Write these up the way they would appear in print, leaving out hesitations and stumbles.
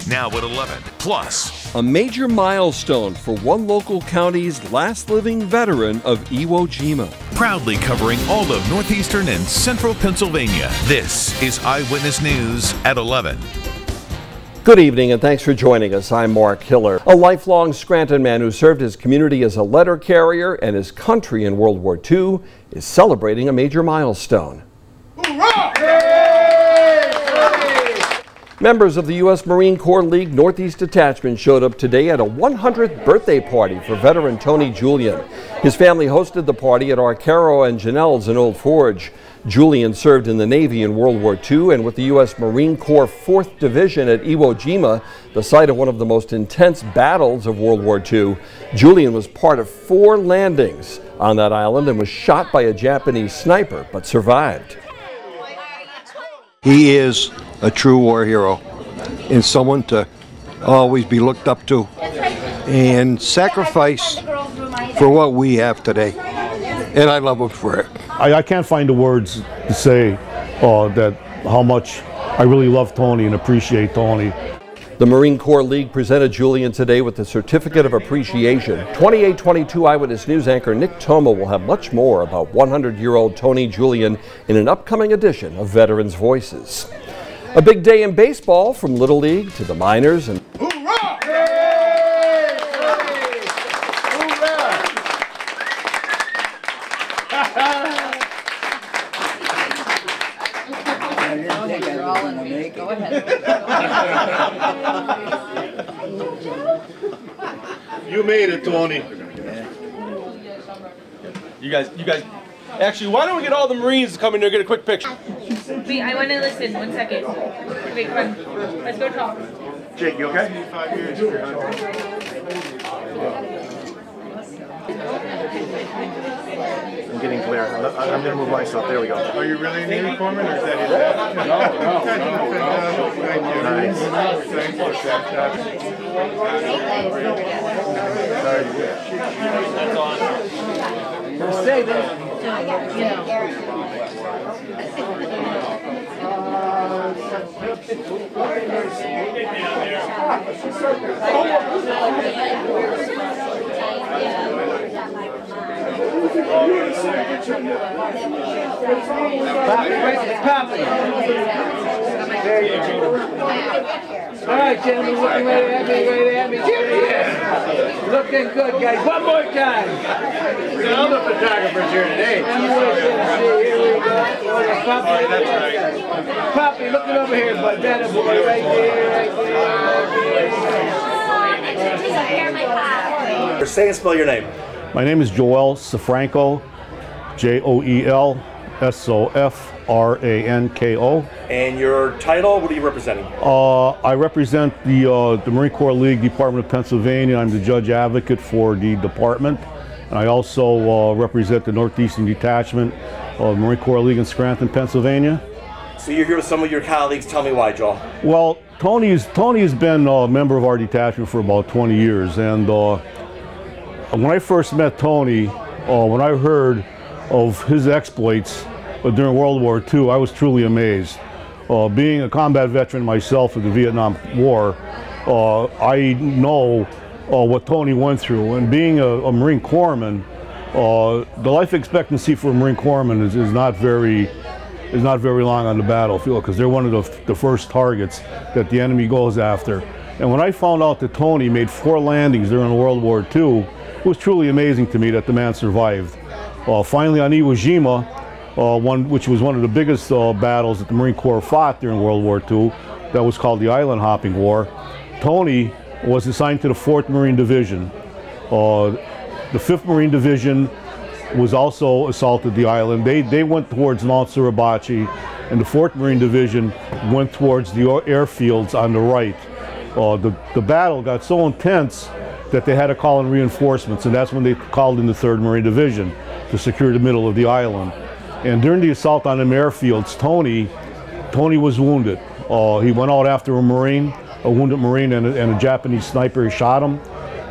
now at 11. Plus, a major milestone for one local county's last living veteran of Iwo Jima. Proudly covering all of northeastern and central Pennsylvania, this is Eyewitness News at 11. Good evening and thanks for joining us. I'm Mark Hiller. A lifelong Scranton man who served his community as a letter carrier and his country in World War II is celebrating a major milestone. Members of the U.S. Marine Corps League Northeast Detachment showed up today at a 100th birthday party for veteran Tony Julian. His family hosted the party at Arcaro and Janelle's in Old Forge. Julian served in the Navy in World War II and with the U.S. Marine Corps 4th Division at Iwo Jima, the site of one of the most intense battles of World War II. Julian was part of 4 landings on that island and was shot by a Japanese sniper, but survived. He is a true war hero and someone to always be looked up to and sacrifice for what we have today. And I love him for it. I can't find the words to say that how much I really love Tony and appreciate Tony. The Marine Corps League presented Julian today with the Certificate of Appreciation. 2822 Eyewitness News anchor Nick Toma will have much more about 100-year-old Tony Julian in an upcoming edition of Veterans Voices. A big day in baseball, from Little League to the minors and You made it, Tony. You guys, actually, why don't we get all the Marines to come in here and get a quick picture? Wait, I want to listen. 1 second. Wait, come on. Let's go talk. Jake, you okay? I'm getting clear. I'm going to move myself. There we go. Are you really a Navy corpsman or is that his dad? No. Thank you. Nice. Thank you. Stay there. All right, gentlemen, looking right at me, Looking good, guys. One more time. All the photographers here today. Here we go. Poppy, looking over here, but that boy right there. Say and spell your name. My name is Joel Sofranco, Joel Sofranko. And your title, what are you representing? I represent the Marine Corps League Department of Pennsylvania. I'm the judge advocate for the department. And I also represent the Northeastern Detachment of the Marine Corps League in Scranton, Pennsylvania. So you're here with some of your colleagues. Tell me why, Joel. Well, Tony has been a member of our detachment for about 20 years. And when I first met Tony, when I heard of his exploits during World War II, I was truly amazed. Being a combat veteran myself of the Vietnam War, I know what Tony went through. And being a Marine Corpsman, the life expectancy for a Marine Corpsman is not very long on the battlefield because they're one of the first targets that the enemy goes after. And when I found out that Tony made 4 landings during World War II, it was truly amazing to me that the man survived. Finally on Iwo Jima, which was one of the biggest battles that the Marine Corps fought during World War II, that was called the Island Hopping War. Tony was assigned to the 4th Marine Division. The 5th Marine Division was also assaulted the island. They went towards Mount Suribachi, and the 4th Marine Division went towards the airfields on the right. The battle got so intense that they had to call in reinforcements, and that's when they called in the 3rd Marine Division to secure the middle of the island. And during the assault on them airfields, Tony was wounded. He went out after a wounded Marine, and a Japanese sniper shot him.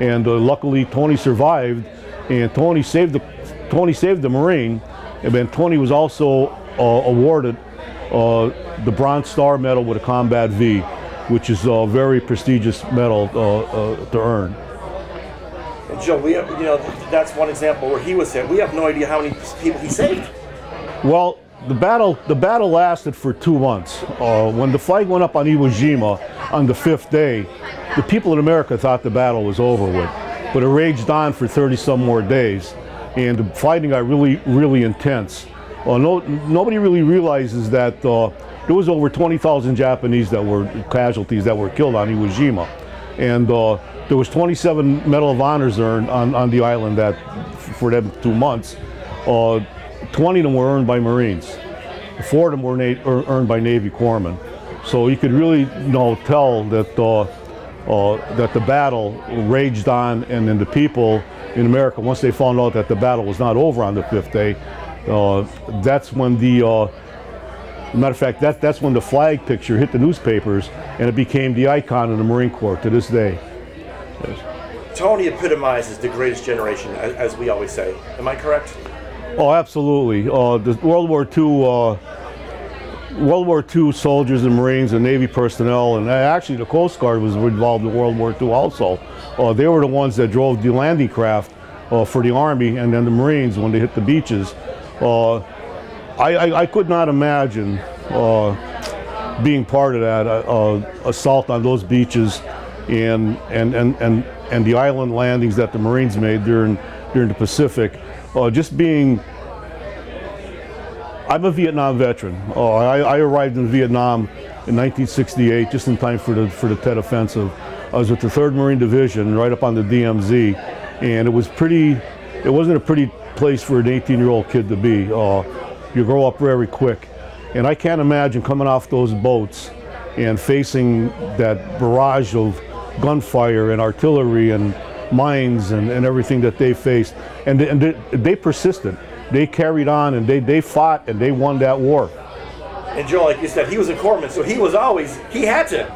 And luckily, Tony survived, and Tony saved the Marine. And then Tony was also awarded the Bronze Star Medal with a Combat V. which is a very prestigious medal to earn. And Joe, we have, that's one example where he was hit. We have no idea how many people he saved. Well, the battle lasted for 2 months. When the flag went up on Iwo Jima on the 5th day, the people in America thought the battle was over with, but it raged on for 30 some more days, and the fighting got really intense. Nobody really realizes that there was over 20,000 Japanese that were casualties that were killed on Iwo Jima, and there was 27 Medal of Honors earned on the island for them 2 months. 20 of them were earned by Marines. 4 of them were earned by Navy corpsmen. So you could really tell that that the battle raged on, and then the people in America, once they found out that the battle was not over on the 5th day, that's when matter of fact, that's when the flag picture hit the newspapers, and it became the icon of the Marine Corps to this day. Yes. Tony epitomizes the greatest generation, as we always say. Am I correct? Oh, absolutely. The World War II soldiers and Marines and Navy personnel, and actually the Coast Guard was involved in World War II also. They were the ones that drove the landing craft for the Army, and then the Marines when they hit the beaches. I could not imagine being part of that assault on those beaches and the island landings that the Marines made during the Pacific. I'm a Vietnam veteran. I arrived in Vietnam in 1968, just in time for the Tet Offensive. I was with the 3rd Marine Division, right up on the DMZ, and it wasn't a pretty place for an 18-year-old kid to be. You grow up very quick, and I can't imagine coming off those boats and facing that barrage of gunfire and artillery and mines and everything that they faced, and they persisted. They carried on, and they fought, and they won that war. And Joe, like you said, he was a corpsman, so he had to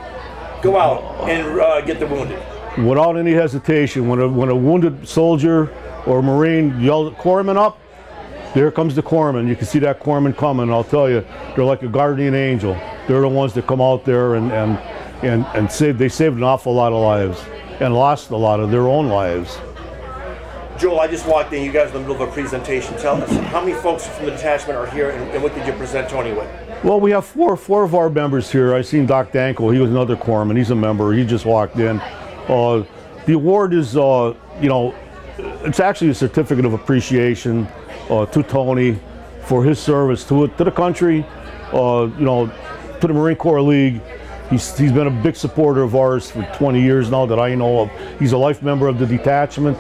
go out and get the wounded. Without any hesitation, when a wounded soldier or Marine yelled "corpsman up," there comes the corpsman. You can see that corpsman coming, and I'll tell you, they're like a guardian angel. They're the ones that come out there and saved an awful lot of lives and lost a lot of their own lives. Joel, I just walked in. You guys are in the middle of a presentation. Tell us, how many folks from the detachment are here, and what did you present Tony with? Well, we have four of our members here. I seen Doc Dankel. He was another corpsman. He's a member. He just walked in. The award is, it's actually a certificate of appreciation to Tony for his service to the country, to the Marine Corps League. He's been a big supporter of ours for 20 years now that I know of. He's a life member of the detachment.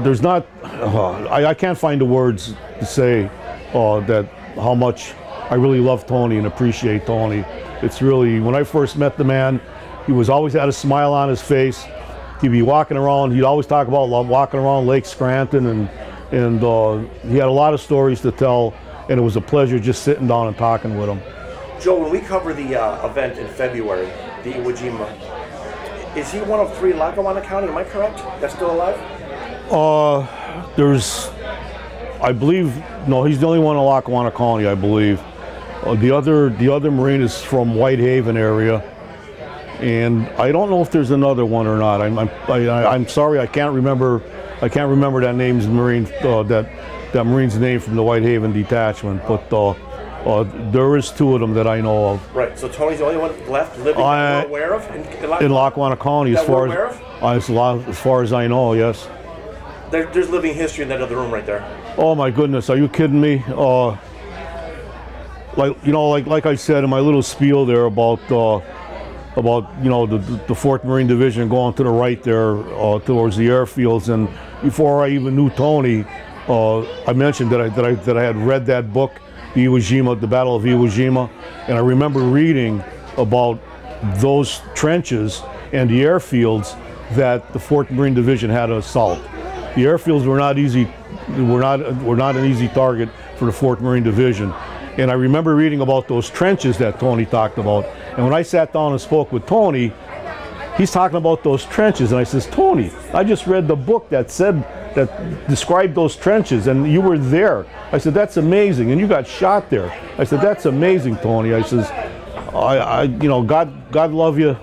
There's not, I can't find the words to say that how much I really love Tony and appreciate Tony. It's really, when I first met the man, he was always had a smile on his face. He'd be walking around, he'd always talk about walking around Lake Scranton, and he had a lot of stories to tell, and it was a pleasure just sitting down and talking with him. Joe, when we cover the event in February, the Iwo Jima, is he one of 3 in Lackawanna County? Am I correct? That's still alive? There's, I believe, no, he's the only one in Lackawanna County, I believe. The other Marine is from Whitehaven area, and I don't know if there's another one or not. I'm sorry, I can't remember that name's Marine, that Marine's name from the Whitehaven detachment, but there is 2 of them that I know of. Right. So Tony's the only one left living that we're aware of in Lackawanna County, as far as I know. Yes. There's living history in that other room right there. Oh my goodness, are you kidding me? Like I said in my little spiel there about the 4th Marine Division going to the right there towards the airfields, and before I even knew Tony, I mentioned that I had read that book, the Battle of Iwo Jima, and I remember reading about those trenches and the airfields that the 4th Marine Division had to assault. The airfields were not easy, were not an easy target for the 4th Marine Division. And I remember reading about those trenches that Tony talked about. And when I sat down and spoke with Tony, he's talking about those trenches, and I says, Tony, I just read the book that described those trenches, and you were there. I said, that's amazing, and you got shot there. I said, that's amazing, Tony. I says, you know, God love you.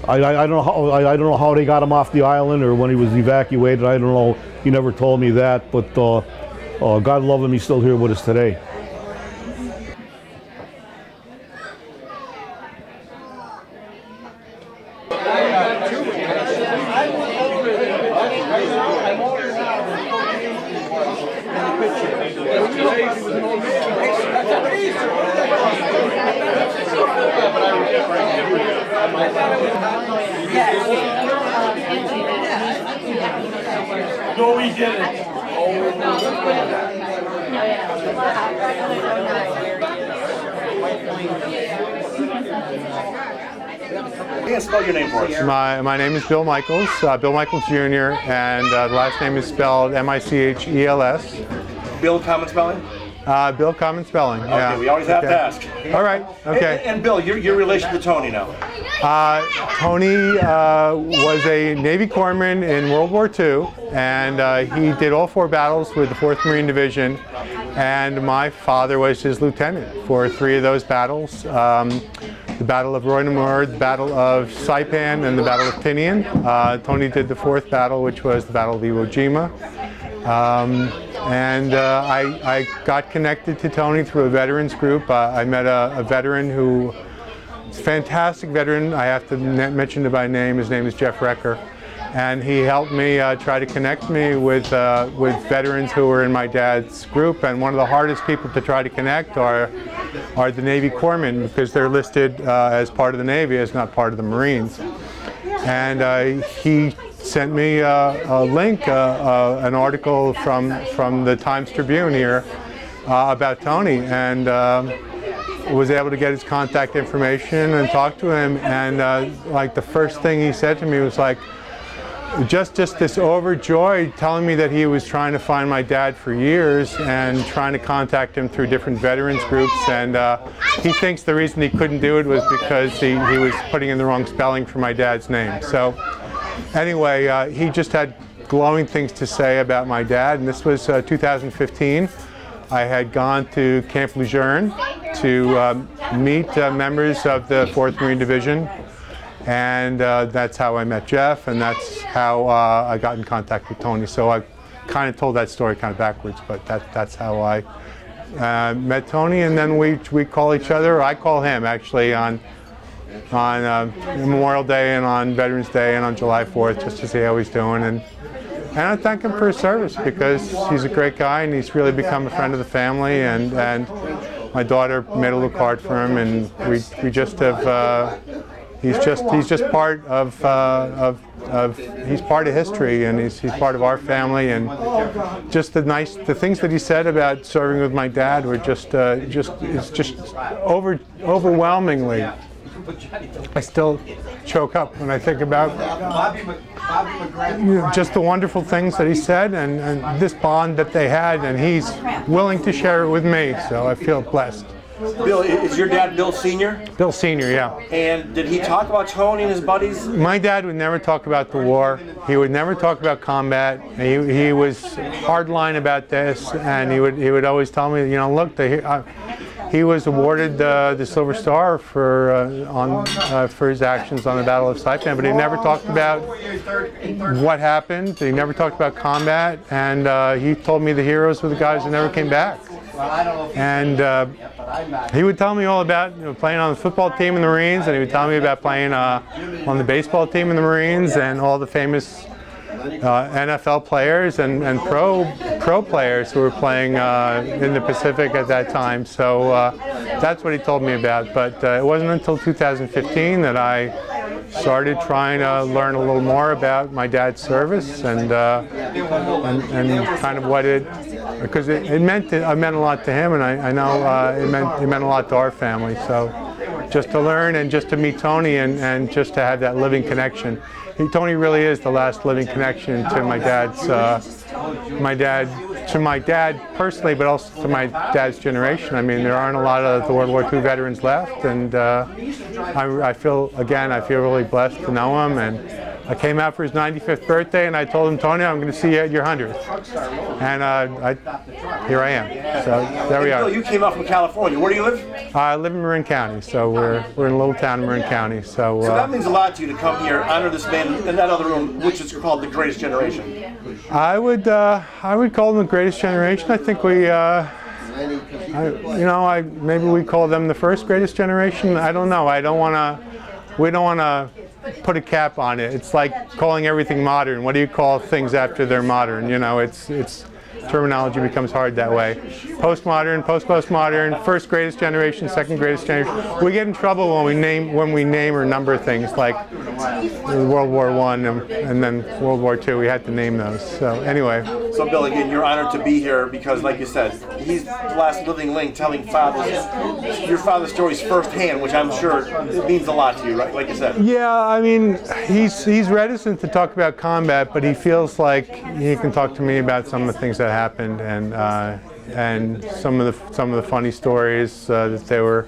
I don't know how they got him off the island or when he was evacuated. I don't know. He never told me that. But God love him. He's still here with us today. No, we didn't. Can you spell your name for us? My name is Bill Michaels, Bill Michaels Jr., and the last name is spelled M-I-C-H-E-L-S. Bill, common spelling? Bill, common spelling. Yeah. Okay, we always have to ask. All right. Okay. And Bill, you're relation to Tony now. Tony was a Navy corpsman in World War II, and he did all 4 battles with the 4th Marine Division, and my father was his lieutenant for 3 of those battles. The Battle of Roy Namur, the Battle of Saipan, and the Battle of Tinian. Tony did the 4th battle, which was the Battle of Iwo Jima. I got connected to Tony through a veterans group. I met a veteran who is a fantastic veteran. I have to mention him by name. His name is Jeff Recker. And he helped me try to connect me with veterans who were in my dad's group. And one of the hardest people to try to connect are the Navy corpsmen, because they're listed as part of the Navy, as not part of the Marines. And he sent me a link, an article from the Times Tribune here about Tony, and was able to get his contact information and talk to him. And like the first thing he said to me was like, just this overjoyed, telling me that he was trying to find my dad for years and trying to contact him through different veterans groups, and he thinks the reason he couldn't do it was because he was putting in the wrong spelling for my dad's name. So anyway, he just had glowing things to say about my dad, and this was 2015. I had gone to Camp Lejeune to meet members of the 4th Marine Division, and that's how I met Jeff, and that's how I got in contact with Tony. So I kind of told that story kind of backwards, but that's how I met Tony, and then we call each other. I call him actually on Memorial Day and on Veterans Day and on July 4th, just to see how he's doing, and I thank him for his service, because he's a great guy and he's really become a friend of the family, and my daughter made a little card for him, and we just have. He's just part of he's part of history, and he's part of our family, and just the things that he said about serving with my dad were just overwhelmingly. I still choke up when I think about just the wonderful things that he said, and this bond that they had, and he's willing to share it with me, so I feel blessed. Bill, is your dad Bill Sr.? Bill Sr., yeah. And did he talk about Tony and his buddies? My dad would never talk about the war. He would never talk about combat. He was hardline about this, and he would always tell me, you know, look, he was awarded the Silver Star for his actions on the Battle of Saipan, but he never talked about what happened. He never talked about combat, and he told me the heroes were the guys who never came back. And he would tell me all about playing on the football team in the Marines, and he would tell me about playing on the baseball team in the Marines, and all the famous NFL players and pro players who were playing in the Pacific at that time. So that's what he told me about. But it wasn't until 2015 that I started trying to learn a little more about my dad's service, and kind of what because it meant a lot to him, and I know it meant a lot to our family. So just to learn and just to meet Tony and just to have that living connection. Tony really is the last living connection to my dad personally, but also to my dad's generation. I mean, there aren't a lot of the World War II veterans left, and I feel really blessed to know him, and I came out for his 95th birthday, and I told him, Tony, I'm going to see you at your 100th. And here I am. So there we are. Bill, you came out from California. Where do you live? I live in Marin County, so we're in a little town in Marin County. So that means a lot to you to come here, honor this man in that other room, which is called the Greatest Generation. I would call them the Greatest Generation. I think we. Maybe we call them the first greatest generation. I don't know. We don't want to put a cap on it. It's like calling everything modern. What do you call things after they're modern? You know, it's terminology becomes hard that way. Postmodern, postmodern, first greatest generation, second greatest generation. We get in trouble when we name or number things like World War I and then World War II. We had to name those. So anyway. So Bill, again, you're honored to be here because, like you said, he's the last living link telling your father's stories firsthand, which I'm sure it means a lot to you, right? Like you said. Yeah, I mean, he's reticent to talk about combat, but he feels like he can talk to me about some of the things that happened and some of the funny stories that they were,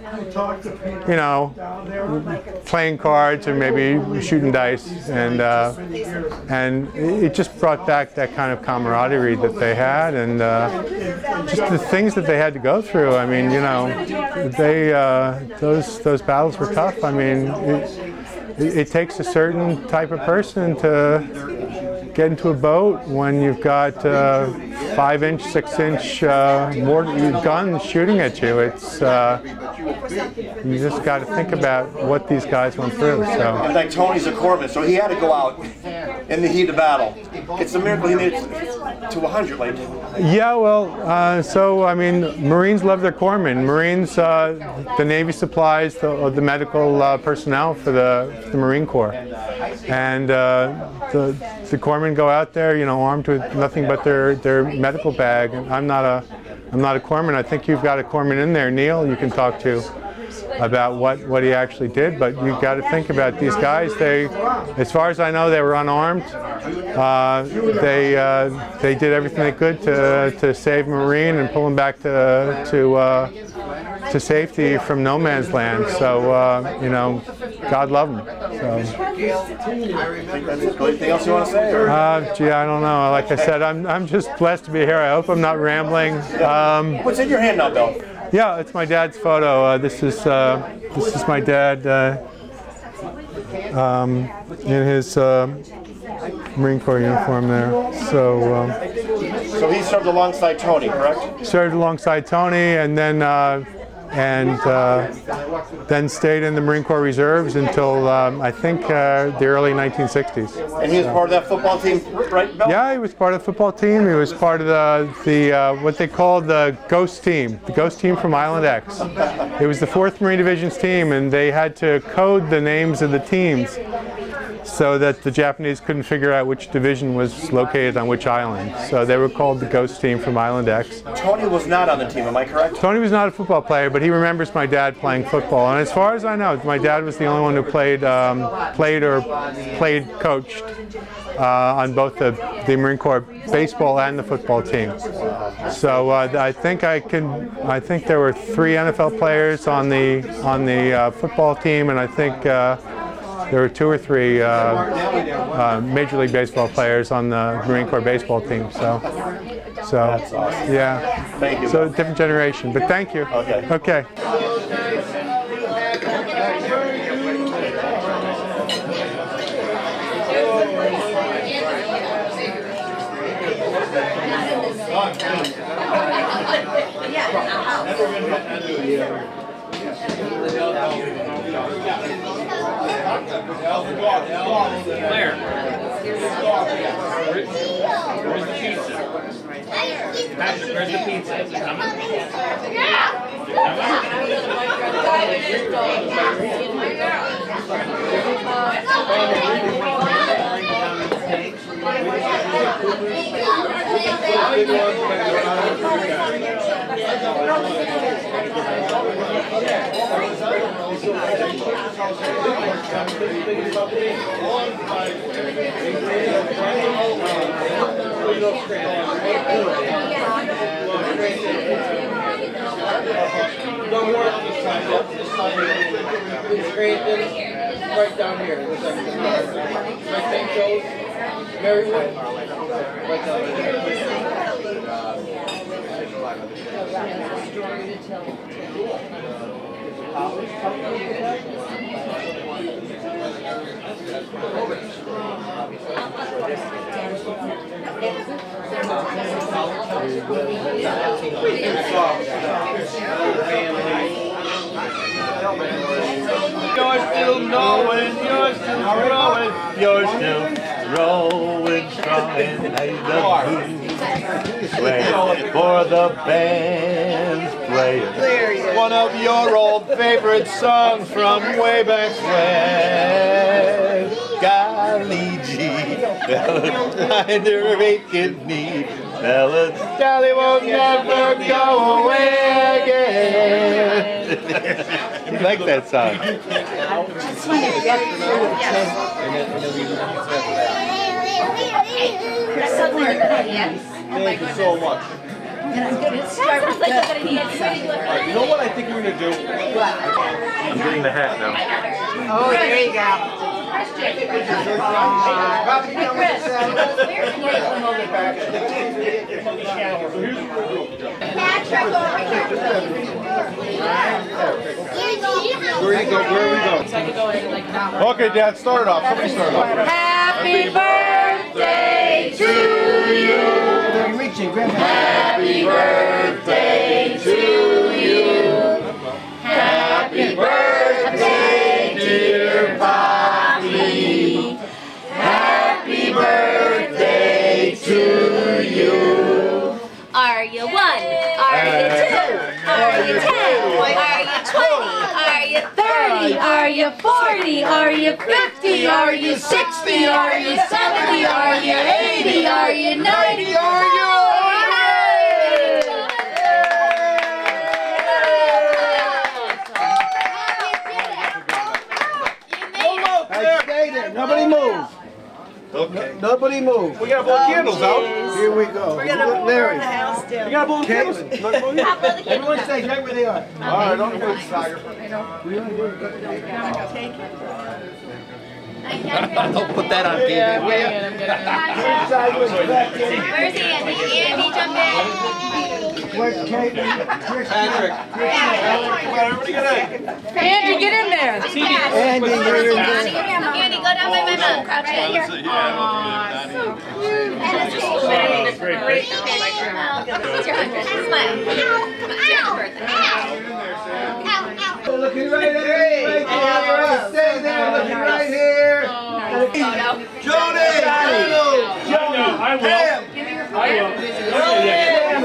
you know, playing cards or maybe shooting dice, and it just brought back that kind of camaraderie that they had, and just the things that they had to go through. I mean, you know, those battles were tough. I mean, it takes a certain type of person to get into a boat when you've got 5-inch, 6-inch mortar guns shooting at you. It's you just got to think about what these guys went through. So. And like Tony's a corpsman, so he had to go out in the heat of battle. It's a miracle he made it to 100. Like. Yeah, well, so I mean, Marines love their corpsmen. Marines, the Navy supplies the medical personnel for the Marine Corps, and the corpsmen go out there, you know, armed with nothing but their medical bag. I'm not a corpsman. I think you've got a corpsman in there, Neil, you can talk to about what he actually did, but you've got to think about these guys. They, as far as I know, they were unarmed. They did everything they could to save a Marine and pull him back to safety from no man's land. So you know, God love them. So. Anything else you want to say? Gee, I don't know. Like I said, I'm just blessed to be here. I hope I'm not rambling. What's in your hand now, Bill? Yeah, it's my dad's photo. This is my dad in his Marine Corps uniform there. So he served alongside Tony, correct? Served alongside Tony, and then stayed in the Marine Corps Reserves until I think the early 1960s. And he was part of that football team, right, Bill? Yeah, he was part of the football team. He was part of the what they called the Ghost Team, from Island X. It was the 4th Marine Division's team, and they had to code the names of the teams so that the Japanese couldn't figure out which division was located on which island. So they were called the Ghost Team from Island X. Tony was not on the team, am I correct? Tony was not a football player, but he remembers my dad playing football. And as far as I know, my dad was the only one who coached on both the Marine Corps baseball and the football team. So I think there were 3 NFL players on the football team, and I think there were 2 or 3 Major League Baseball players on the Marine Corps baseball team. So that's awesome. Yeah. Thank you. So different generation, but thank you. Okay. Okay. Claire. Where's the pizza? Patrick, where's the pizza? Is it coming? Right down here. Right St. Joe's, Marywood. Right down there. You're still knowing, you're still growing, you're still growing strong, and I love you. Wait for the band's playing one of your old favorite songs from way back when. Golly gee, Valentine, they're making me. Melancholy will never go away again. You like that song? Thank you so much. That sounds like a good idea. You know what I think we're gonna do? I'm getting the hat now. Oh, there you go. Where are we going? Okay, Dad, start it off. Somebody start it off. Happy birthday to you. Happy birthday to you. Happy birthday, dear Poppy. Happy birthday to you. Are you 1? Are you 2? Are you 10? Are you 20? Are you 30? Are you 40? Are you 50? Are you 60? Are you 70? Are you 80? Are you 90? Are you 100? Stay there. Nobody move. Okay. Nobody move. We gotta blow candles out. Here we go. We're gonna blow Larry. the house down. You gotta blow candles. Everyone stays right where they are. All right, don't move, Tiger. Don't put that on TV, will you? Where's Andy? Andy, jump in. Where's Caitlin? Patrick. Everybody get in. Andrew, get in there. Andy, you're in there. Andy, go down by my mom. Crouch in. Great. It's your 100. Smile. Come on, it's your birthday. Looking right here. Stay there. Looking right here. Jody! I will. Yeah,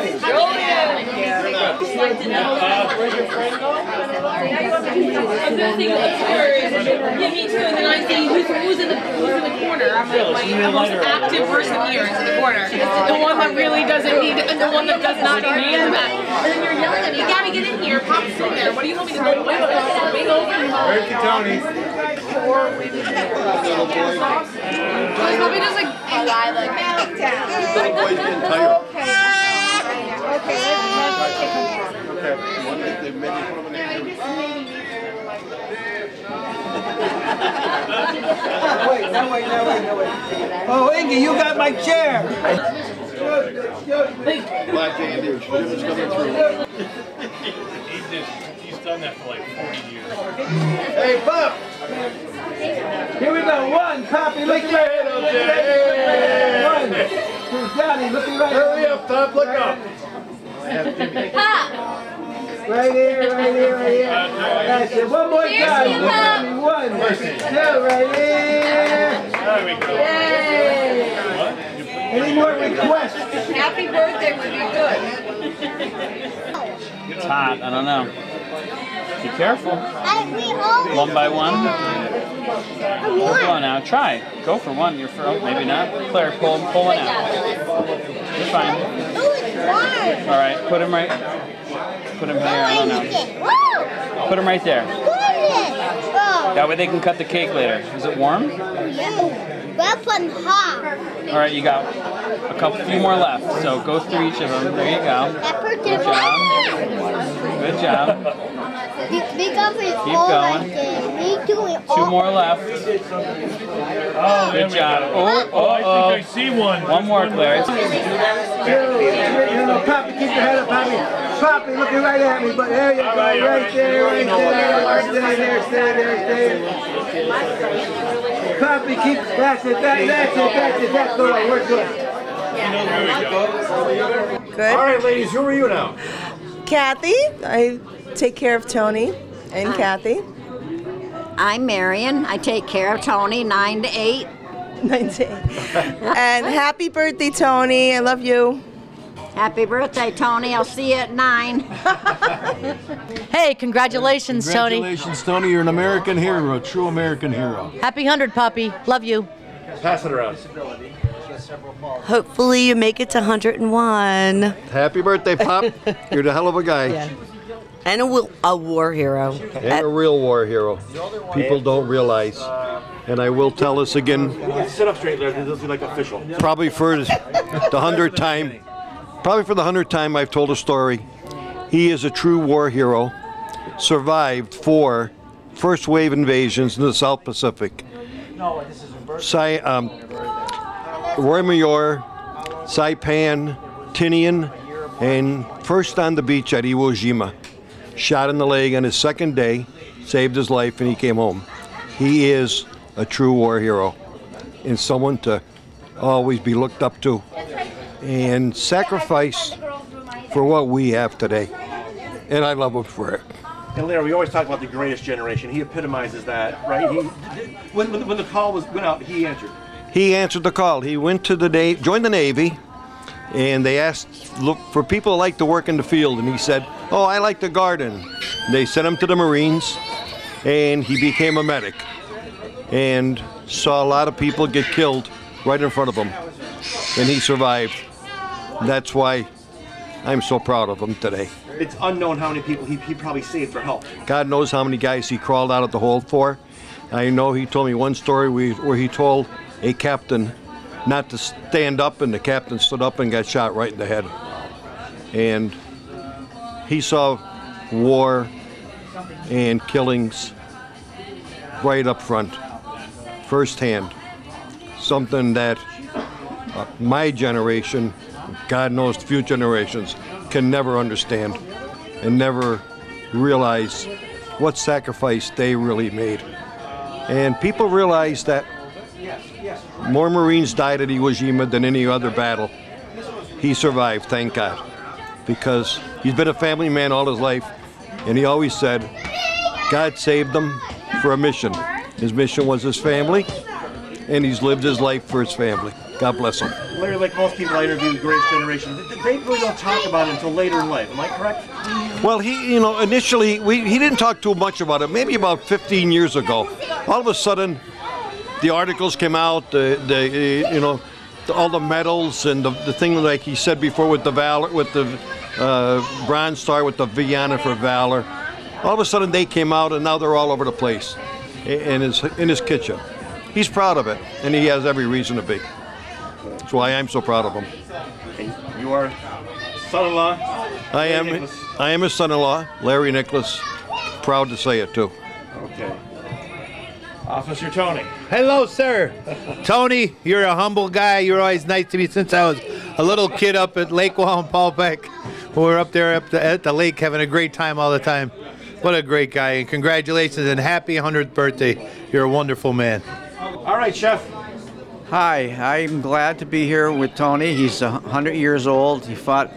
me too. And then I see who's in the corner. I'm like my most active person here is in the corner. The one that really doesn't need, and the one that does not need me in the back. And then you're yelling at me, you gotta get in here. Pop's in there. What do you want me to do? Wait over. Where's Tony? Probably just like a guy like Little boy's getting tired. Wait. Oh, Ingy, you got my chair. Black Andy is coming through. He's done that for like 40 years. Hey, Pop. Here we go. 1, Poppy, looking right here. 1. Here's Johnny, looking right here. Hurry up, Pop, look up. Pop! Right here. That's it. One more time. 1, 2, right here. There we go. Yay. Any more requests? Happy birthday would be good. It's hot, I don't know. Be careful. One by one. Go on now, try. Go for one. You're for maybe not. Claire, pull one out. You're fine. All right, put him right. Put him here. I don't know. Put him right there. That way they can cut the cake later. Is it warm? That's one hot. All right, you got a few more left. So go through each of them. There you go. Good job. Good job. Keep going. Two more left. Good job. Oh, I think I see one. One more, Claire. Poppy, keep your head up, Poppy. Poppy, looking right at me, but there you go, right there. Stay there. Poppy, keep, that's it, that's good, we're good. Good. All right, ladies, who are you now? Kathy, I take care of Tony and Kathy. I'm Marion. I take care of Tony 9 to 8. 9 to 8. And happy birthday, Tony. I love you. Happy birthday, Tony. I'll see you at 9. Hey, congratulations, Tony. Congratulations, Tony. You're an American hero, a true American hero. Happy 100, Poppy. Love you. Pass it around. Hopefully you make it to 101. Happy birthday, Pop. You're the hell of a guy. Yeah. And a war hero. And a real war hero. People don't realize. And I will tell this again. Sit up straight, Larry. This doesn't look like official. Probably for the 100th time. Probably for the 100th time I've told a story. He is a true war hero. Survived 4 first wave invasions in the South Pacific. Roy Mayor, Saipan, Tinian, and first on the beach at Iwo Jima. Shot in the leg on his second day, saved his life, and he came home. He is a true war hero and someone to always be looked up to and sacrifice for what we have today. And I love him for it. And Larry, we always talk about the greatest generation. He epitomizes that, right? When the call went out, he answered. He answered the call. He went to joined the Navy, and they asked for people who like to work in the field, and he said, "Oh, I like to garden." They sent him to the Marines, and he became a medic, and saw a lot of people get killed right in front of him, and he survived. That's why I'm so proud of him today. It's unknown how many people he probably saved for help. God knows how many guys he crawled out of the hole for. I know he told me one story where he told a captain not to stand up, and the captain stood up and got shot right in the head. And he saw war and killings right up front, firsthand. Something that my generation, God knows few generations, can never understand and never realize what sacrifice they really made. And people realize that more Marines died at Iwo Jima than any other battle. He survived, thank God, because he's been a family man all his life, and he always said God saved him for a mission. His mission was his family, and he's lived his life for his family. God bless him. Larry, like most people I interview, the greatest generation, they really don't talk about it until later in life. Am I correct? Well, initially, he didn't talk too much about it. Maybe about 15 years ago, all of a sudden, the articles came out. All the medals and the thing like he said before with the valor, with the Bronze Star, with the Vienna for valor. All of a sudden, they came out, and now they're all over the place in his kitchen. He's proud of it, and he has every reason to be. That's why I'm so proud of him. And you are son-in-law? I am his son-in-law, Larry Nicholas. Proud to say it too. Okay. Officer Tony. Hello, sir. Tony, you're a humble guy. You're always nice to me since I was a little kid up at Lake Wallenpaupack. We were up there at the lake having a great time all the time. What a great guy, and congratulations and happy 100th birthday. You're a wonderful man. All right, Chef. Hi, I'm glad to be here with Tony. He's 100 years old. He fought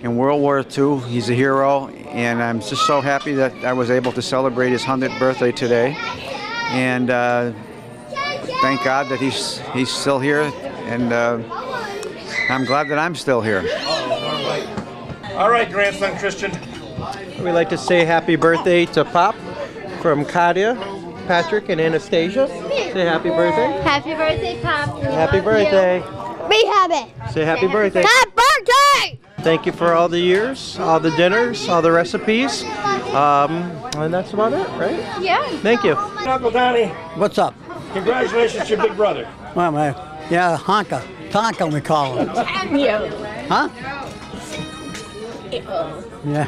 in World War II. He's a hero, and I'm just so happy that I was able to celebrate his 100th birthday today. And thank God that he's still here, and I'm glad that I'm still here. All right, grandson Christian. We'd like to say happy birthday to Pop from Katia, Patrick, and Anastasia. Say happy birthday. Happy birthday, Pop. Happy birthday. Be happy. Say happy birthday. Happy birthday! Thank you for all the years, all the dinners, all the recipes, And that's about it, right? Yeah. Thank you. Uncle Donnie, What's up? congratulations to your big brother. Well, yeah, Honka. Tonka, we call him. Huh? Yeah.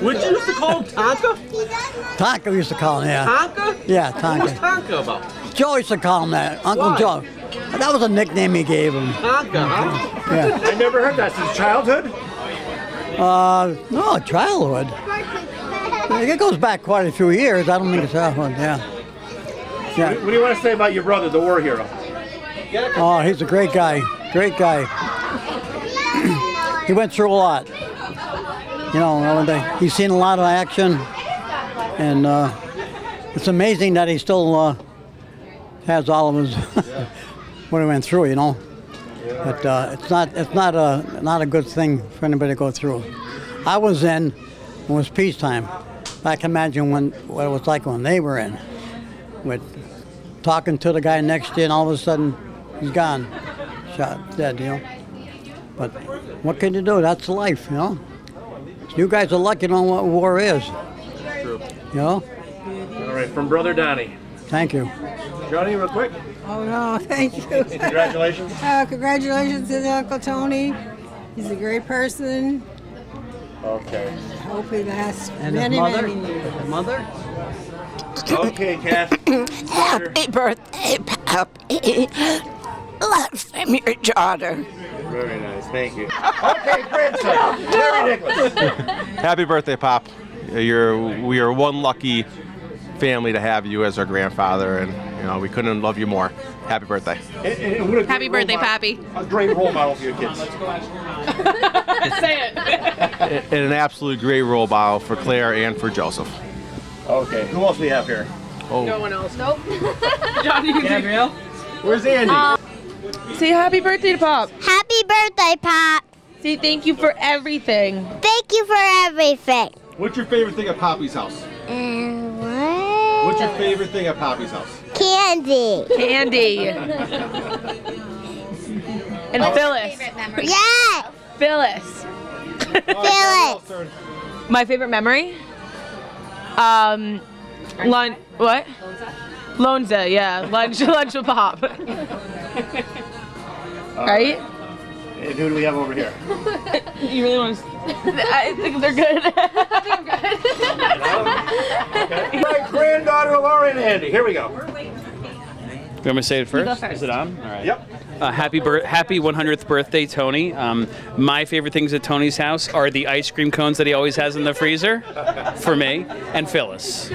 What you used to call him, Tonka? Tonka we used to call him, yeah. Tonka? Yeah, What's Tonka. Tonka about? Joe used to call him that. Uncle Why? Joe. That was a nickname he gave him. Tonka, huh? Yeah. I never heard that since childhood. No, childhood. It goes back quite a few years. I don't think it's childhood, yeah. Yeah. What do you want to say about your brother, the war hero? Oh, he's a great guy. Great guy. He went through a lot. You know, he's seen a lot of action, and it's amazing that he still has all of his what he went through. You know, but it's not a good thing for anybody to go through. I was in when it was peacetime. I can imagine what it was like when they were in, with talking to the guy next to you, and all of a sudden he's gone, shot dead. You know, but what can you do? That's life. You know. You guys are lucky to know what war is. True. You know? All right, from Brother Donnie. Thank you. Johnny, real quick. Oh, no, thank you. Congratulations. Congratulations to Uncle Tony. He's a great person. Okay. I hope he lasts And many, his mother? many years. His mother? Okay, Cass. Happy birthday, Pappy. Love from your daughter. Very nice, thank you. Okay, grandson, Terry Nicholas. Happy birthday, Pop. We are one lucky family to have you as our grandfather, and we couldn't love you more. Happy birthday. And what a Happy great birthday, role model- Pappy. A great role model for your kids. Say it. And an absolute great role model for Claire and for Joseph. Okay, who else we have here? No one else. Nope. Johnny, Gabrielle? Where's Andy? say happy birthday to Pop. Happy birthday, Pop. Say thank you for everything. Thank you for everything. What's your favorite thing at Poppy's house? What? What's your favorite thing at Poppy's house? Candy. Candy. And Phyllis. Yeah. Phyllis. Phyllis. My favorite memory? What? Lonza, yeah. Lunch with Pop. Right? And who do we have over here? You really want to... I think they're good. I think I'm good. My granddaughter Laura and Andy. Here we go. You want me to say it first? You go first. Is it on? All right. Yep. Happy 100th birthday, Tony. My favorite things at Tony's house are the ice cream cones that he always has in the freezer for me, and Phyllis.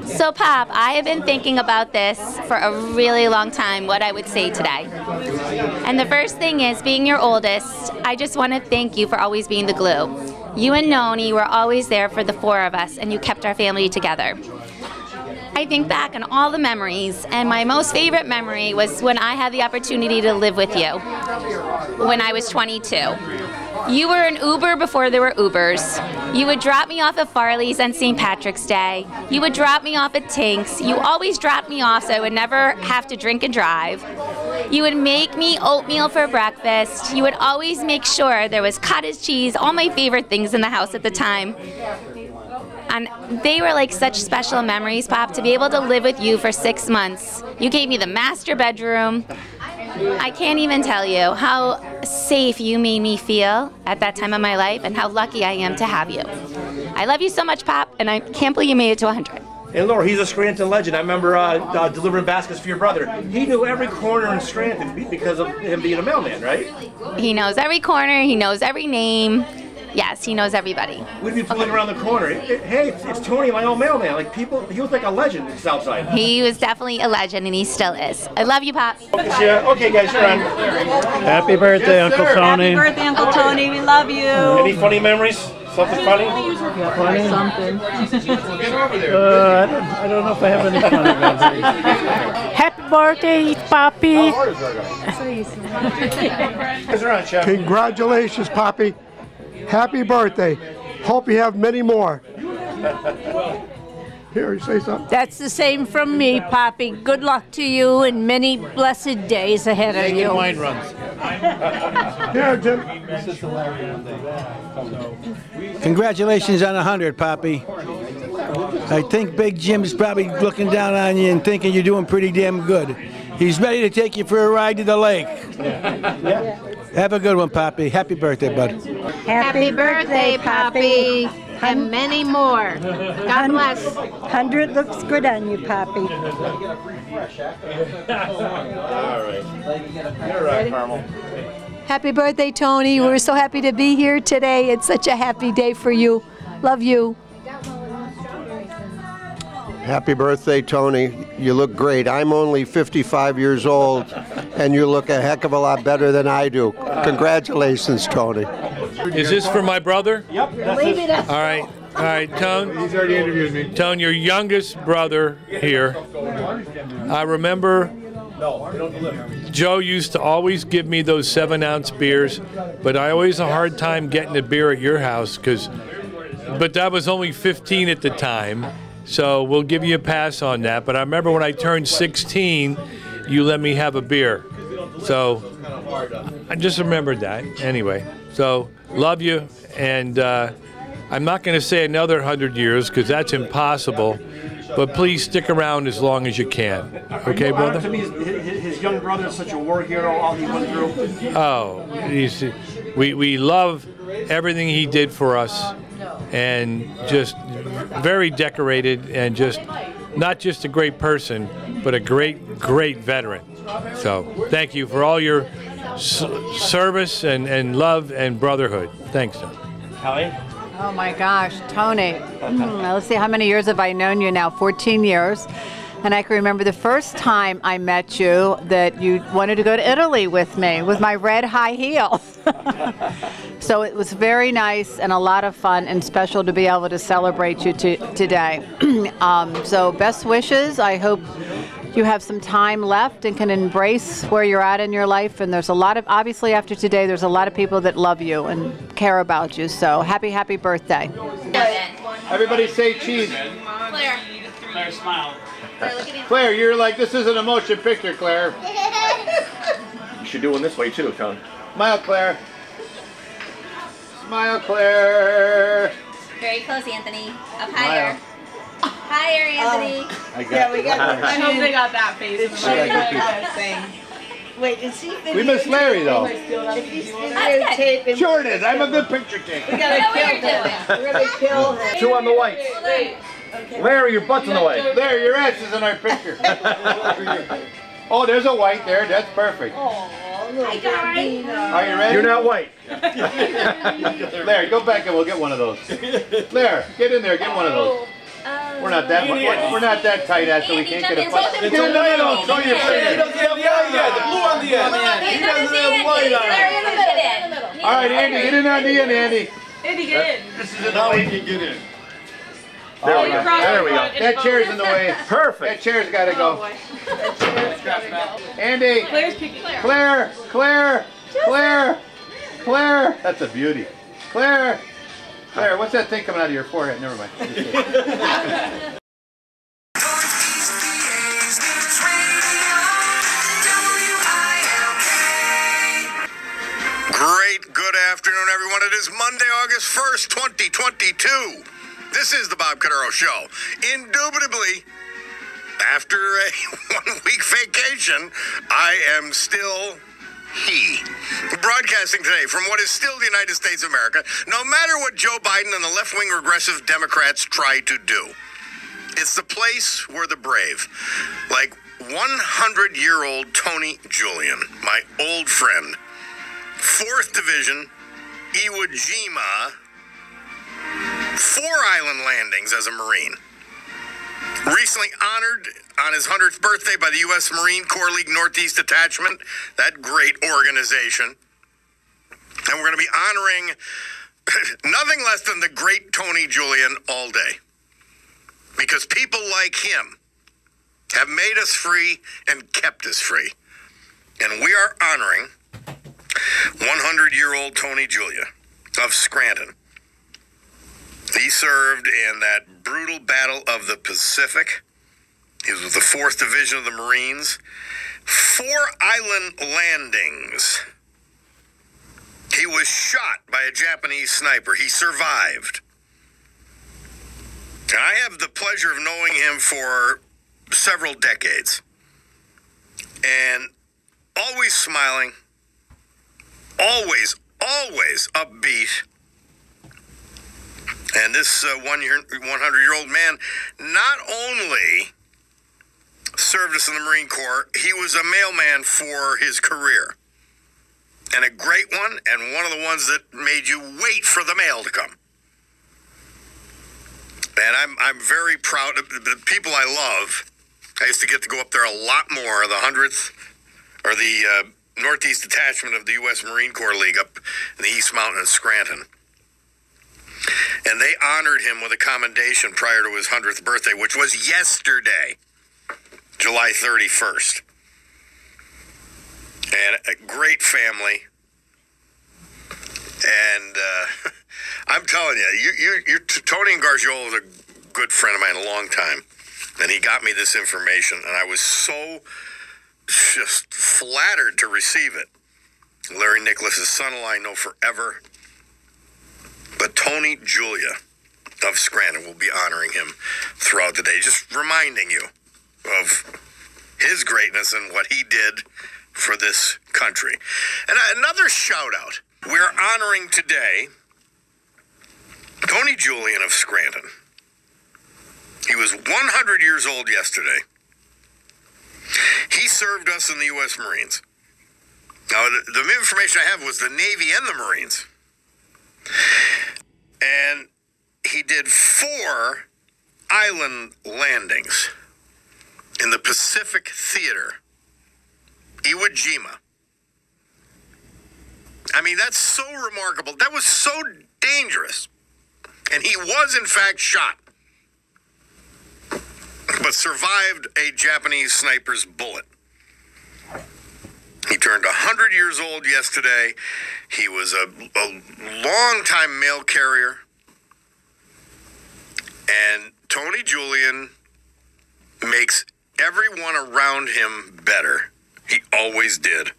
So, Pop, I have been thinking about this for a really long time, what I would say today. And the first thing is, being your oldest, I just want to thank you for always being the glue. You and Noni were always there for the four of us, and you kept our family together. I think back on all the memories, and my most favorite memory was when I had the opportunity to live with you when I was 22. You were an Uber before there were Ubers. You would drop me off at Farley's on St. Patrick's Day. You would drop me off at Tink's. You always dropped me off so I would never have to drink and drive. You would make me oatmeal for breakfast. You would always make sure there was cottage cheese, all my favorite things in the house at the time. And they were like such special memories, Pop, to be able to live with you for 6 months. You gave me the master bedroom. I can't even tell you how safe you made me feel at that time of my life and how lucky I am to have you. I love you so much, Pop, and I can't believe you made it to 100. And Laura, he's a Scranton legend. I remember delivering baskets for your brother. He knew every corner in Scranton because of him being a mailman, right? He knows every corner. He knows every name. Yes, he knows everybody. We'd be pulling around the corner. Hey, it's Tony, my old mailman. Like people, he was like a legend in Southside. He was definitely a legend, and he still is. I love you, Pop. Okay, guys, you're on. Happy birthday, Yes, Uncle sir. Tony. Happy birthday, Uncle Tony. We love you. Any funny memories? Something funny? Something. I don't know if I have any funny memories. Happy birthday, Papi. Congratulations, Poppy. Happy birthday. Hope you have many more. Here, you say something? That's the same from me, Poppy. Good luck to you and many blessed days ahead of you. Wine runs. Here, Jim. Congratulations on 100, Poppy. I think Big Jim's probably looking down on you and thinking you're doing pretty damn good. He's ready to take you for a ride to the lake. Have a good one, Poppy. Happy birthday, bud. Happy birthday, Poppy. And many more. God bless. 100 looks good on you, Poppy. All right. You're right, Carmel. Happy birthday, Tony. We're so happy to be here today. It's such a happy day for you. Love you. Happy birthday, Tony. You look great. I'm only 55 years old, and you look a heck of a lot better than I do. Congratulations, Tony. Is this for my brother? Yep. All right, Tone. He's already interviewed me. Tone, your youngest brother here. I remember Joe used to always give me those 7-ounce beers, but I always had a hard time getting a beer at your house but that was only 15 at the time. So we'll give you a pass on that. But I remember when I turned 16, you let me have a beer. So I just remembered that. Anyway, so love you. And I'm not going to say another 100 years because that's impossible. But please stick around as long as you can. Okay, brother? To me, his young brother is such a war hero, all he went through. Oh, we love everything he did for us. And just very decorated and just not just a great person, but a great veteran. So thank you for all your service and love and brotherhood. Thanks, John. Kelly? Oh my gosh, Tony. Let's see, how many years have I known you now? 14 years. And I can remember the first time I met you that you wanted to go to Italy with me with my red high heel. So it was very nice and a lot of fun and special to be able to celebrate you today. So best wishes. I hope you have some time left and can embrace where you're at in your life. And there's a lot of, obviously after today, there's a lot of people that love you and care about you. So happy birthday. Everybody say cheese. Claire. Claire, smile. Claire, you're like, this isn't a motion picture, Claire. You should do one this way too, Tone. Smile, Claire. Smile, Claire. Very close, Anthony. Up higher. Higher, Anthony. I got we got. I hope they got that face. It's Thing. Wait, is he We miss Larry, though. If he's videotaping, Sure it is. I'm a good picture taker. we gotta kill him. We're gonna kill him. Two on the white. Larry, your butt's in the way. There, your ass is in our picture. Oh, there's a white there. That's perfect. Oh, look at Dino. Are you ready? You're not white. Larry, go back and we'll get one of those. Larry, get in there. Get one of those. We're not that we're not that tight ass so we can't get a fight. Get in there, don't show your finger. He doesn't have white yet. The blue on the end. He doesn't have white on it. All right, Andy, get in on the end, Andy. Andy, get in. This is how he can get in. There we go. There we go. That chair's in the way. Perfect. That chair's got to go. Andy. Claire's picking. Claire. That's a beauty. Claire, what's that thing coming out of your forehead? Never mind. Great good afternoon, everyone. It is Monday, August 1st, 2022. This is the Bob Cudero Show. Indubitably, after a one-week vacation, I am still he. Broadcasting today from what is still the United States of America, no matter what Joe Biden and the left-wing regressive Democrats try to do. It's the place where the brave, like 100-year-old Tony Julian, my old friend, 4th Division, Iwo Jima, 4 island landings as a Marine. Recently honored on his 100th birthday by the U.S. Marine Corps League Northeast Detachment, that great organization. And we're going to be honoring nothing less than the great Tony Julian all day. Because people like him have made us free and kept us free. And we are honoring 100-year-old Tony Julia of Scranton. He served in that brutal Battle of the Pacific. He was with the 4th Division of the Marines. 4 island landings He was shot by a Japanese sniper. He survived. And I have the pleasure of knowing him for several decades. And always smiling, always upbeat. And this 100-year-old man not only served us in the Marine Corps, he was a mailman for his career. And a great one, and one of the ones that made you wait for the mail to come. And I'm very proud of the people I love. I used to get to go up there a lot more, the 100th, or the Northeast Detachment of the U.S. Marine Corps League up in the East Mountain in Scranton. And they honored him with a commendation prior to his 100th birthday, which was yesterday, July 31st. And a great family. And I'm telling you, Tony and Gargiulo is a good friend of mine a long time. And he got me this information, and I was so just flattered to receive it. Larry Nicholas's son-in-law I know forever. But Tony Julia of Scranton will be honoring him throughout the day, just reminding you of his greatness and what he did for this country. And another shout out. We're honoring today Tony Julian of Scranton. He was 100 years old yesterday. He served us in the U.S. Marines. Now, the information I have was the Navy and the Marines. And he did 4 island landings in the Pacific Theater, Iwo Jima. I mean, that's so remarkable. That was so dangerous. And he was, in fact, shot, but survived a Japanese sniper's bullet. He turned 100 years old yesterday. He was a long-time mail carrier. And Tony Julian makes everyone around him better. He always did.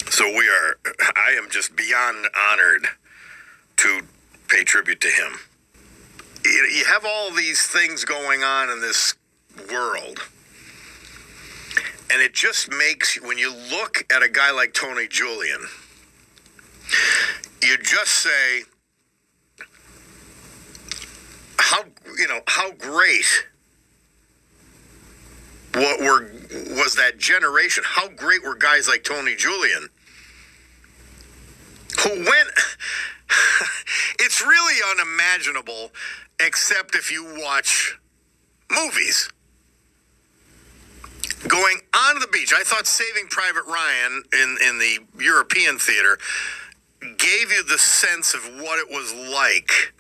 So I am just beyond honored to pay tribute to him. You have all these things going on in this world. And it just makes, when you look at a guy like Tony Julian, you just say, how great was that generation? How great were guys like Tony Julian who went, it's really unimaginable, except if you watch movies. Going on the beach, I thought Saving Private Ryan in the European theater gave you the sense of what it was like.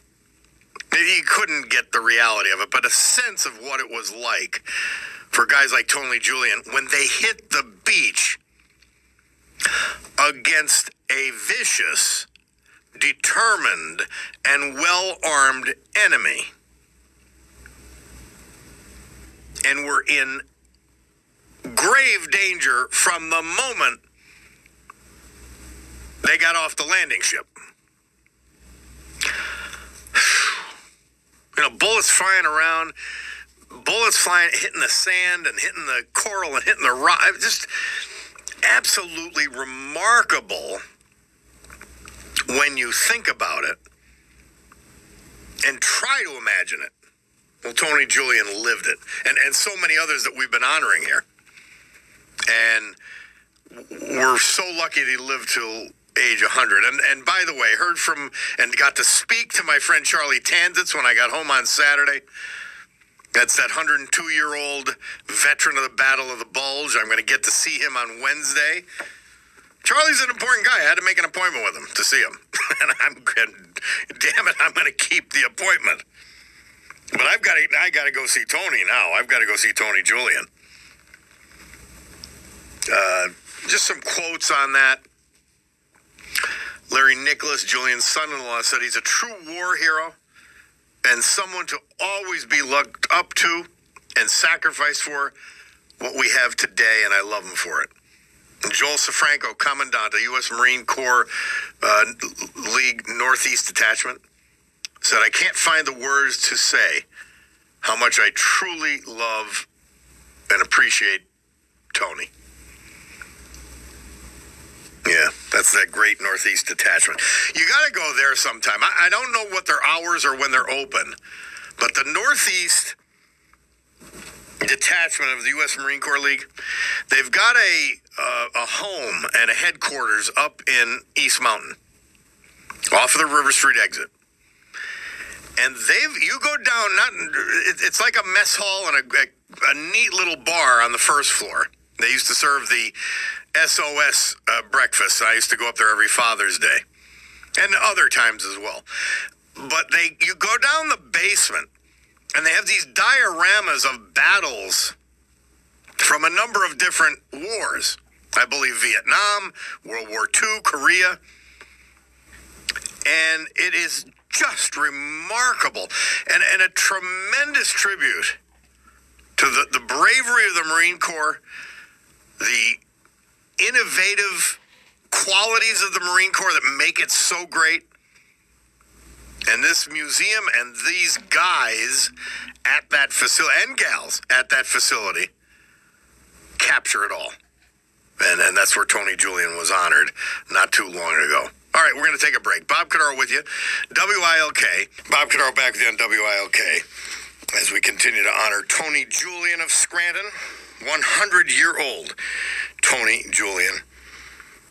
You couldn't get the reality of it, but a sense of what it was like for guys like Tony Julian when they hit the beach against a vicious, determined, and well-armed enemy. And were in grave danger from the moment they got off the landing ship. Bullets flying around, hitting the sand and hitting the coral and hitting the rock. Just absolutely remarkable when you think about it and try to imagine it. Well, Tony Julian lived it, and so many others that we've been honoring here. And we're so lucky that he lived till age 100. And by the way, heard from and got to speak to my friend Charlie Tanzitz when I got home on Saturday. That's that 102-year-old veteran of the Battle of the Bulge. I'm going to get to see him on Wednesday. Charlie's an important guy. I had to make an appointment with him to see him. And damn it, I'm going to keep the appointment. But I got to go see Tony now. I've got to go see Tony Julian. Just some quotes on that. Larry Nicholas, Julian's son-in-law, said he's a true war hero and someone to always be looked up to and sacrificed for what we have today, and I love him for it. Joel Safranco, Commandant of U.S. Marine Corps League Northeast Detachment, said, I can't find the words to say how much I truly love and appreciate Tony. Yeah, that's that great Northeast Detachment. You got to go there sometime. I don't know what their hours are when they're open, but the Northeast Detachment of the U.S. Marine Corps League, they've got a home and a headquarters up in East Mountain, off of the River Street exit. And you go down, it's like a mess hall and a neat little bar on the first floor. They used to serve the SOS breakfast. I used to go up there every Father's Day, and other times as well. But you go down the basement, and they have these dioramas of battles from a number of different wars. I believe Vietnam, World War II, Korea. And it is just remarkable and a tremendous tribute to the bravery of the Marine Corps, the innovative qualities of the Marine Corps that make it so great. And this museum and these guys at that facility, and gals at that facility, capture it all. And that's where Tony Julian was honored not too long ago. All right, we're going to take a break. Bob Cordaro with you, WILK. Bob Cordaro back with you on WILK as we continue to honor Tony Julian of Scranton, 100-year-old Tony Julian,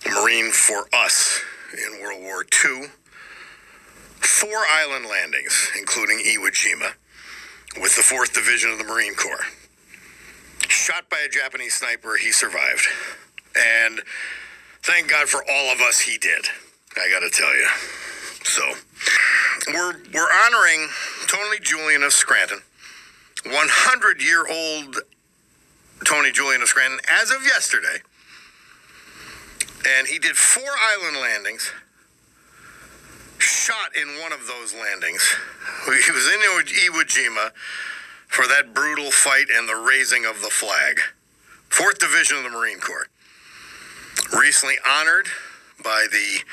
a Marine for us in World War II. 4 island landings, including Iwo Jima, with the 4th Division of the Marine Corps. Shot by a Japanese sniper, he survived. And thank God for all of us he did, I got to tell you. So, we're honoring Tony Julian of Scranton, 100-year-old Tony Julian of Scranton, as of yesterday. And he did 4 island landings, shot in one of those landings. He was in Iwo Jima for that brutal fight and the raising of the flag. 4th Division of the Marine Corps. Recently honored by the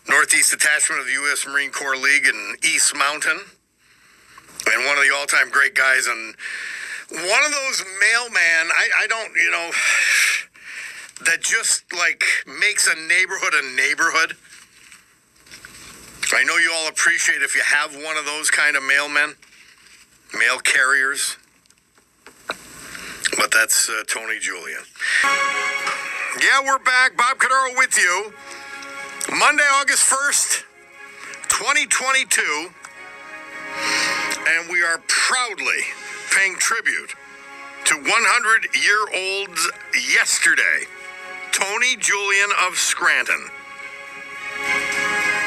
Northeast Detachment of the U.S. Marine Corps League in East Mountain. And one of the all-time great guys. And one of those mailman, I don't, that just like makes a neighborhood. I know you all appreciate if you have one of those kind of mailmen, mail carriers. But that's Tony Julian. Yeah, we're back. Bob Cordaro with you. Monday, August 1st, 2022. And we are proudly paying tribute to 100-year-olds yesterday, Tony Julian of Scranton.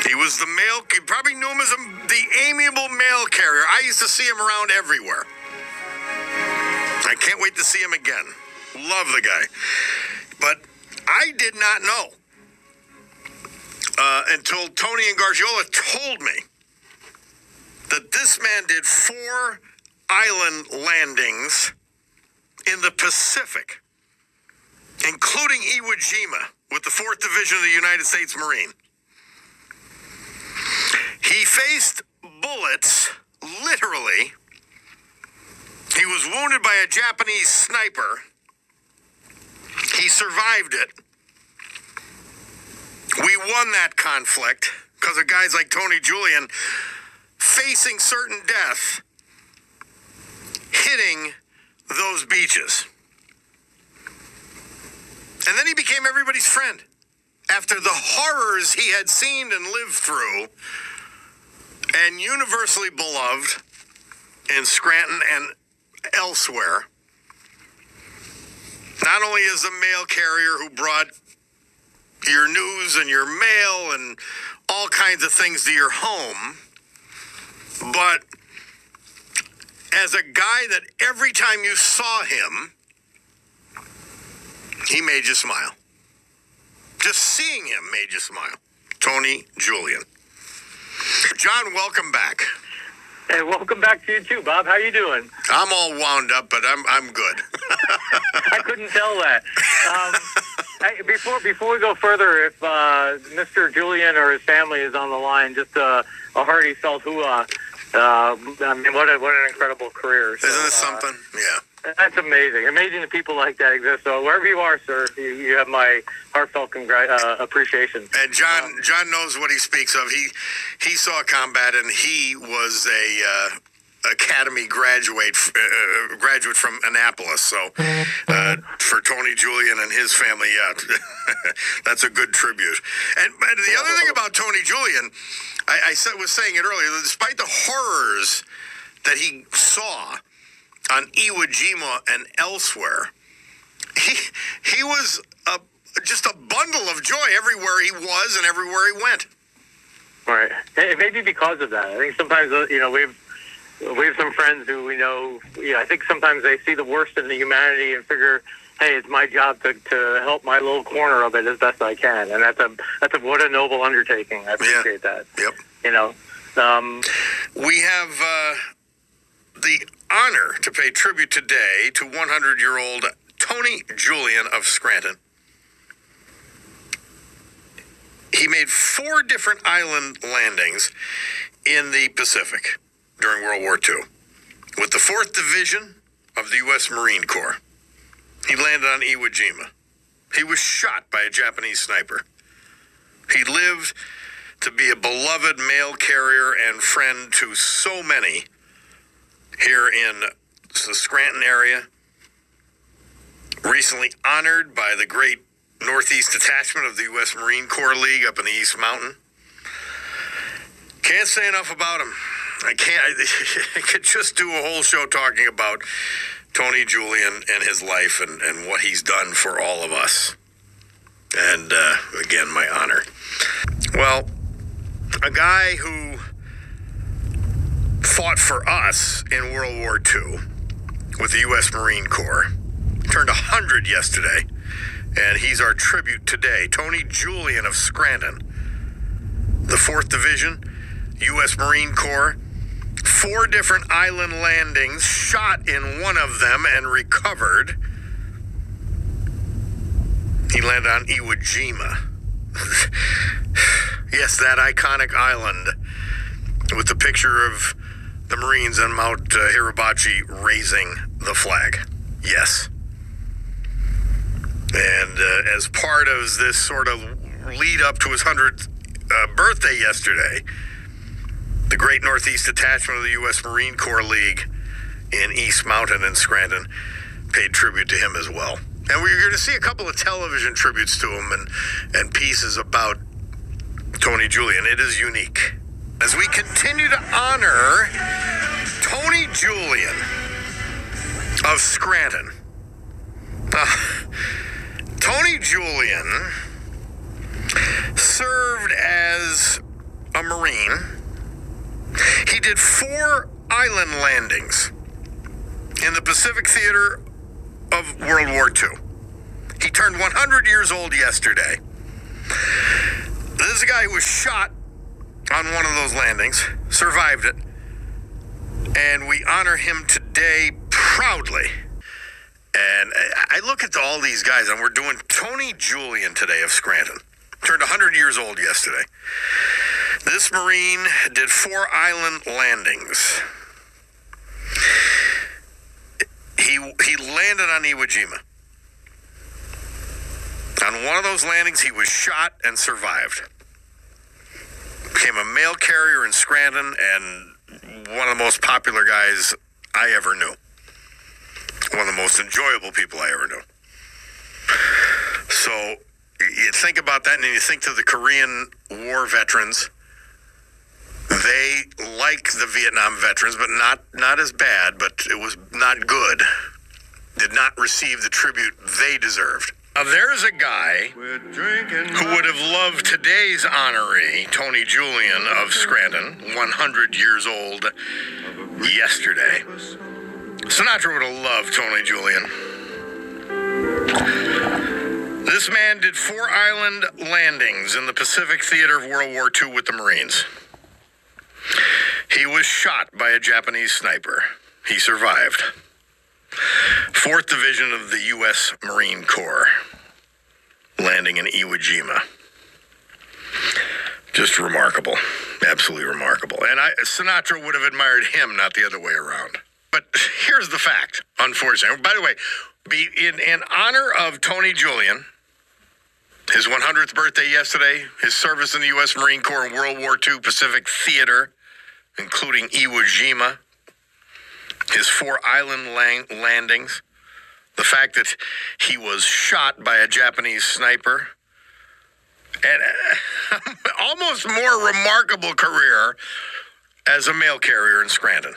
He was you probably knew him as the amiable mail carrier. I used to see him around everywhere. I can't wait to see him again. Love the guy. But I did not know until Tony and Gargiola told me that this man did 4 island landings in the Pacific, including Iwo Jima with the 4th Division of the United States Marine. He faced bullets, literally. He was wounded by a Japanese sniper. He survived it. We won that conflict because of guys like Tony Julian facing certain death, hitting those beaches. And then he became everybody's friend. After the horrors he had seen and lived through, and universally beloved in Scranton and elsewhere, not only as a mail carrier who brought your news and your mail and all kinds of things to your home, but as a guy that every time you saw him, he made you smile. Just seeing him made you smile. Tony Julian. John, welcome back. Hey, welcome back to you too, Bob. How you doing? I'm all wound up, but I'm good. I couldn't tell that. Hey, before we go further, if Mr. Julian or his family is on the line, just a hearty hoo-ah. I mean, what an incredible career. So, Isn't this something? Yeah. That's amazing. Amazing that people like that exist. So wherever you are, sir, you have my heartfelt appreciation. And John knows what he speaks of. He saw combat, and he was a academy graduate from Annapolis. So for Tony Julian and his family, yeah, that's a good tribute. And the other thing about Tony Julian, I was saying it earlier, despite the horrors that he saw on Iwo Jima and elsewhere, he was just a bundle of joy everywhere he was and everywhere he went. Right. It may be because of that. I think sometimes, we have some friends who we know, I think sometimes they see the worst in the humanity and figure, hey, it's my job to help my little corner of it as best I can. And that's what a noble undertaking. I appreciate that. Yep. We have the honor to pay tribute today to 100-year-old Tony Julian of Scranton. He made 4 different island landings in the Pacific during World War II with the 4th Division of the U.S. Marine Corps. He landed on Iwo Jima. He was shot by a Japanese sniper. He lived to be a beloved mail carrier and friend to so many here in the Scranton area. Recently honored by the great Northeast Detachment of the U.S. Marine Corps League up in the East Mountain. Can't say enough about him. I could just do a whole show talking about Tony Julian and his life and what he's done for all of us. And again, my honor. Well, a guy who fought for us in World War II with the U.S. Marine Corps turned 100 yesterday, and he's our tribute today. Tony Julian of Scranton, the 4th Division, U.S. Marine Corps, 4 different island landings, shot in one of them and recovered. He landed on Iwo Jima. Yes, that iconic island with the picture of the Marines on Mount Hirabachi raising the flag. Yes. And as part of this sort of lead up to his 100th birthday yesterday, the great Northeast Detachment of the U.S. Marine Corps League in East Mountain and Scranton paid tribute to him as well. And we're going to see a couple of television tributes to him and pieces about Tony Julian. It is unique. As we continue to honor Tony Julian of Scranton. Tony Julian served as a Marine. He did 4 island landings in the Pacific Theater of World War II. He turned 100 years old yesterday. This is a guy who was shot on one of those landings, survived it, and we honor him today proudly. And I look at all these guys, and we're doing Tony Julian today of Scranton. Turned 100 years old yesterday. This Marine did 4 island landings. He landed on Iwo Jima. On one of those landings, he was shot and survived. Became a mail carrier in Scranton and one of the most popular guys I ever knew. One of the most enjoyable people I ever knew. So you think about that, and then you think to the Korean War veterans. They, like the Vietnam veterans, but not as bad, but it was not good, did not receive the tribute they deserved. Now, there's a guy who would have loved today's honoree, Tony Julian of Scranton, 100 years old yesterday. Sinatra would have loved Tony Julian. This man did 4 island landings in the Pacific Theater of World War II with the Marines. He was shot by a Japanese sniper. He survived. 4th Division of the U.S. Marine Corps. landing in Iwo Jima. Just remarkable. Absolutely remarkable. And Sinatra would have admired him, not the other way around. But here's the fact, unfortunately. By the way, in honor of Tony Julian, his 100th birthday yesterday, his service in the U.S. Marine Corps in World War II Pacific Theater, including Iwo Jima, his 4 island landings, the fact that he was shot by a Japanese sniper, and almost more remarkable career as a mail carrier in Scranton.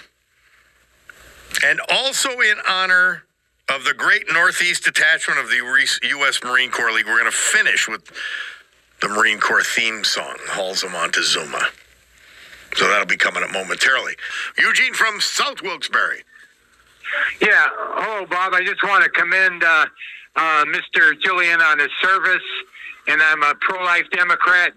And also in honor of the great Northeast Detachment of the U.S. Marine Corps League, we're going to finish with the Marine Corps theme song, Halls of Montezuma. So that'll be coming up momentarily. Eugene from South Wilkes-Barre. Yeah. Hello, Bob. I just want to commend Mr. Julian on his service, and I'm a pro-life Democrat.